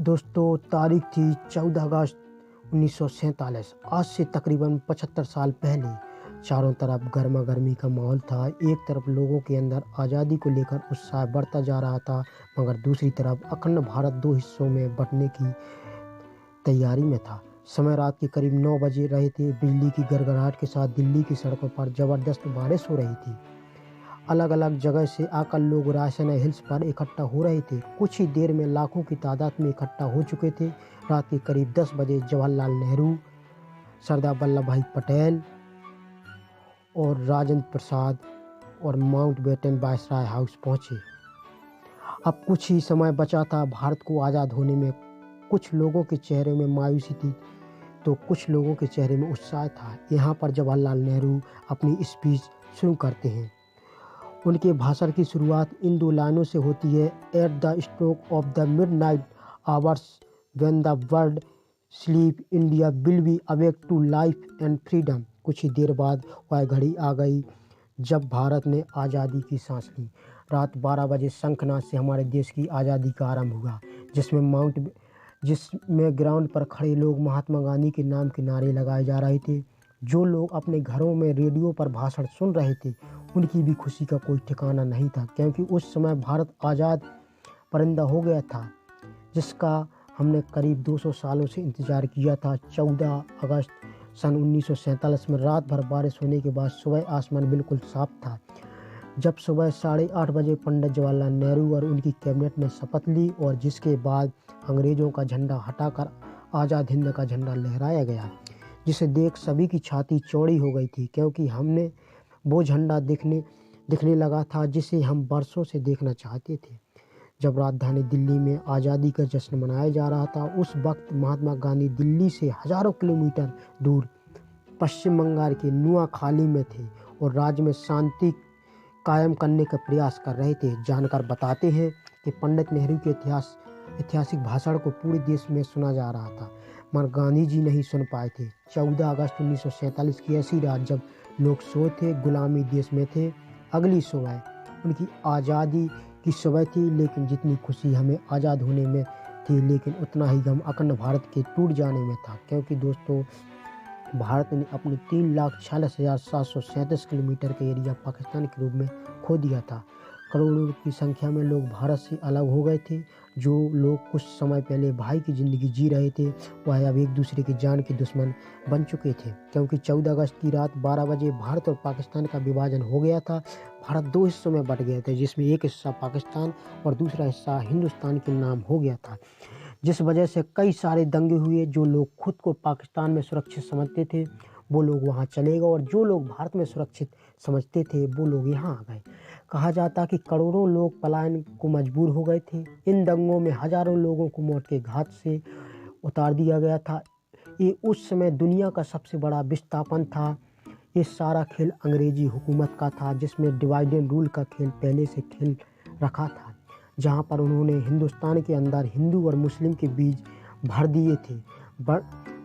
दोस्तों तारीख थी 14 अगस्त 1947। आज से तकरीबन 75 साल पहले चारों तरफ गर्मा गर्मी का माहौल था। एक तरफ लोगों के अंदर आज़ादी को लेकर उत्साह बढ़ता जा रहा था, मगर दूसरी तरफ अखंड भारत दो हिस्सों में बंटने की तैयारी में था। समय रात के करीब 9 बजे रहे थे। बिजली की गड़गड़ाहट के साथ दिल्ली की सड़कों पर जबरदस्त बारिश हो रही थी। अलग अलग जगह से आकर लोग रायसेन हिल्स पर इकट्ठा हो रहे थे। कुछ ही देर में लाखों की तादाद में इकट्ठा हो चुके थे। रात के करीब 10 बजे जवाहरलाल नेहरू, सरदार वल्लभ भाई पटेल और राजेंद्र प्रसाद और माउंटबेटन वायसराय हाउस पहुंचे। अब कुछ ही समय बचा था भारत को आज़ाद होने में। कुछ लोगों के चेहरे में मायूसी थी तो कुछ लोगों के चेहरे में उत्साह था। यहाँ पर जवाहरलाल नेहरू अपनी स्पीच शुरू करते हैं। उनके भाषण की शुरुआत इन 2 लाइनों से होती है, at the stroke of the midnight hours when the world sleep India will be awake to life and freedom. कुछ ही देर बाद वह घड़ी आ गई जब भारत ने आज़ादी की सांस ली। रात 12 बजे शंखनाद से हमारे देश की आज़ादी का आरंभ हुआ, जिसमें ग्राउंड पर खड़े लोग महात्मा गांधी के नाम के नारे लगाए जा रहे थे। जो लोग अपने घरों में रेडियो पर भाषण सुन रहे थे, उनकी भी खुशी का कोई ठिकाना नहीं था, क्योंकि उस समय भारत आज़ाद परिंदा हो गया था, जिसका हमने करीब 200 सालों से इंतजार किया था। 14 अगस्त सन 1947 में रात भर बारिश होने के बाद सुबह आसमान बिल्कुल साफ था। जब सुबह 8:30 बजे पंडित जवाहरलाल नेहरू और उनकी कैबिनेट ने शपथ ली और जिसके बाद अंग्रेजों का झंडा हटाकर आज़ाद हिंद का झंडा लहराया गया, जिसे देख सभी की छाती चौड़ी हो गई थी, क्योंकि हमने वो झंडा दिखने लगा था जिसे हम बरसों से देखना चाहते थे। जब राजधानी दिल्ली में आज़ादी का जश्न मनाया जा रहा था, उस वक्त महात्मा गांधी दिल्ली से हजारों किलोमीटर दूर पश्चिम बंगाल के नुआखाली में थे और राज्य में शांति कायम करने का प्रयास कर रहे थे। जानकार बताते हैं कि पंडित नेहरू के ऐतिहासिक भाषण को पूरे देश में सुना जा रहा था, मगर गांधी जी नहीं सुन पाए थे। 14 अगस्त 1947 की ऐसी रात जब लोग सोए थे, गुलामी देश में थे। अगली सुबह उनकी आज़ादी की सुबह थी, लेकिन जितनी खुशी हमें आज़ाद होने में थी, लेकिन उतना ही गम अखंड भारत के टूट जाने में था, क्योंकि दोस्तों भारत ने अपने 3,46,737 किलोमीटर का एरिया पाकिस्तान के रूप में खो दिया था। करोड़ों की संख्या में लोग भारत से अलग हो गए थे। जो लोग कुछ समय पहले भाई की ज़िंदगी जी रहे थे, वह अब एक दूसरे की जान के दुश्मन बन चुके थे, क्योंकि 14 अगस्त की रात 12 बजे भारत और पाकिस्तान का विभाजन हो गया था। भारत 2 हिस्सों में बट गए थे, जिसमें एक हिस्सा पाकिस्तान और दूसरा हिस्सा हिंदुस्तान के नाम हो गया था, जिस वजह से कई सारे दंगे हुए। जो लोग खुद को पाकिस्तान में सुरक्षित समझते थे, वो लोग वहाँ चले गए, और जो लोग भारत में सुरक्षित समझते थे, वो लोग यहाँ आ गए। कहा जाता कि करोड़ों लोग पलायन को मजबूर हो गए थे। इन दंगों में हजारों लोगों को मौत के घाट से उतार दिया गया था। ये उस समय दुनिया का सबसे बड़ा विस्थापन था। ये सारा खेल अंग्रेजी हुकूमत का था, जिसमें डिवाइड एंड रूल का खेल पहले से खेल रखा था, जहाँ पर उन्होंने हिंदुस्तान के अंदर हिंदू और मुस्लिम के बीज भर दिए थे।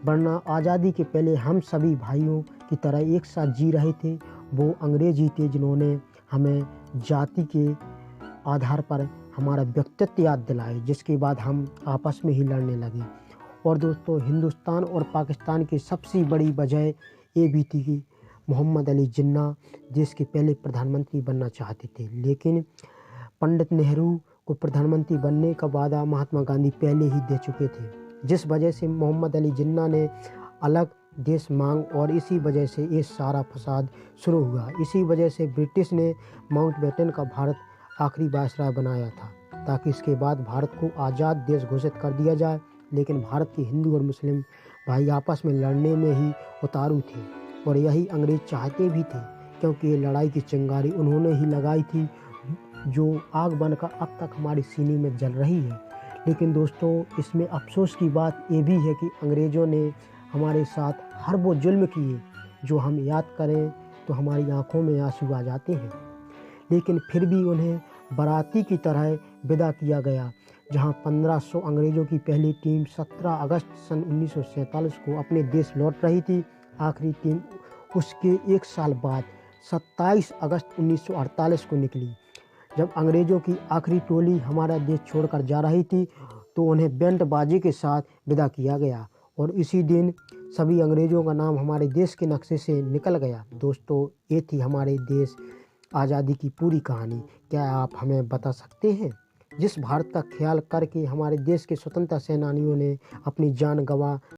वरना आज़ादी के पहले हम सभी भाइयों की तरह एक साथ जी रहे थे। वो अंग्रेज ही थे जिन्होंने हमें जाति के आधार पर हमारा व्यक्तित्व याद दिलाए, जिसके बाद हम आपस में ही लड़ने लगे। और दोस्तों, हिंदुस्तान और पाकिस्तान की सबसे बड़ी वजह ये भी थी कि मोहम्मद अली जिन्ना देश के पहले प्रधानमंत्री बनना चाहते थे, लेकिन पंडित नेहरू को प्रधानमंत्री बनने का वादा महात्मा गांधी पहले ही दे चुके थे, जिस वजह से मोहम्मद अली जिन्ना ने अलग देश मांग, और इसी वजह से ये सारा फसाद शुरू हुआ। इसी वजह से ब्रिटिश ने माउंटबेटन का भारत आखिरी वायसराय बनाया था, ताकि इसके बाद भारत को आज़ाद देश घोषित कर दिया जाए। लेकिन भारत के हिंदू और मुस्लिम भाई आपस में लड़ने में ही उतारू थे, और यही अंग्रेज चाहते भी थे, क्योंकि ये लड़ाई की चिंगारी उन्होंने ही लगाई थी, जो आग बनकर अब तक हमारे सीने में जल रही है। लेकिन दोस्तों, इसमें अफसोस की बात ये भी है कि अंग्रेज़ों ने हमारे साथ हर वो जुल्म किए जो हम याद करें तो हमारी आंखों में आंसू आ जाते हैं। लेकिन फिर भी उन्हें बाराती की तरह विदा किया गया, जहां 1500 अंग्रेज़ों की पहली टीम 17 अगस्त सन 1947 को अपने देश लौट रही थी। आखिरी टीम उसके 1 साल बाद 27 अगस्त 1948 को निकली। जब अंग्रेज़ों की आखिरी टोली हमारा देश छोड़कर जा रही थी, तो उन्हें बैंड बाजे के साथ विदा किया गया और इसी दिन सभी अंग्रेज़ों का नाम हमारे देश के नक्शे से निकल गया। दोस्तों, ये थी हमारे देश आज़ादी की पूरी कहानी। क्या आप हमें बता सकते हैं जिस भारत का ख्याल करके हमारे देश के स्वतंत्रता सेनानियों ने अपनी जान गंवा